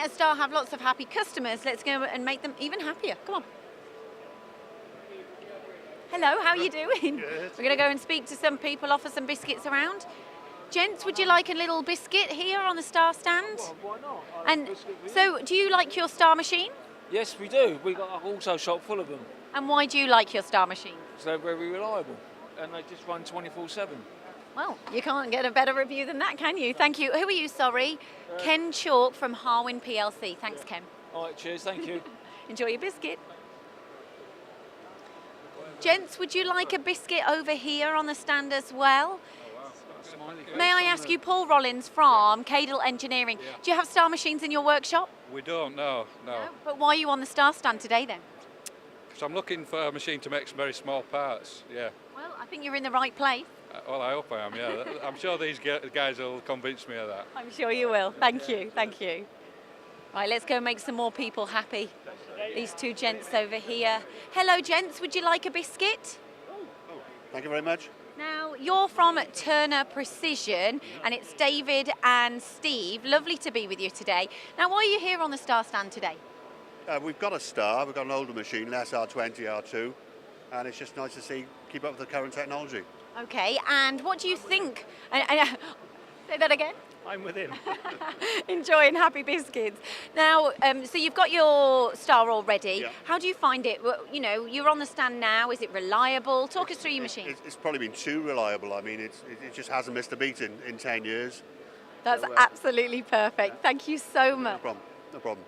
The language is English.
let a star have lots of happy customers. Let's go and make them even happier. Come on. Hello, how are you doing? Good. We're going to go and speak to some people, offer some biscuits around. Gents, would you like a little biscuit here on the star stand? Well, why not? And so, do you like your star machine? Yes, we do. We've got a auto shop full of them. And why do you like your star machine? So they're very reliable. And they just run 24/7. Well, you can't get a better review than that, can you? Thank you. Who are you, sorry? Ken Chalk from Harwin PLC. Thanks, Ken. All right, cheers, thank you. Enjoy your biscuit. Gents, would you like a biscuit over here on the stand as well? May I ask you, Paul Rollins from Cadle Engineering, do you have star machines in your workshop? We don't, no. But why are you on the star stand today then? Because I'm looking for a machine to make some very small parts, yeah. Well, I think you're in the right place. Well, I hope I am, yeah. I'm sure these guys will convince me of that. I'm sure you will. Thank you, thank you. Right, let's go and make some more people happy. These two gents over here. Hello, gents, would you like a biscuit? Thank you very much. Now, you're from Turner Precision, and it's David and Steve. Lovely to be with you today. Now, why are you here on the star stand today? We've got a star, we've got an older machine, an SR20, R2, and it's just nice to see, keep up with the current technology. Okay, and what do you think? Say that again? I'm with him. Enjoying happy biscuits. Now, so you've got your star already. Yeah. How do you find it? Well, you know, you're on the stand now. Is it reliable? Talk us through your machine. It's probably been too reliable. I mean, it just hasn't missed a beat in 10 years. That's absolutely perfect. Thank you so much. No problem.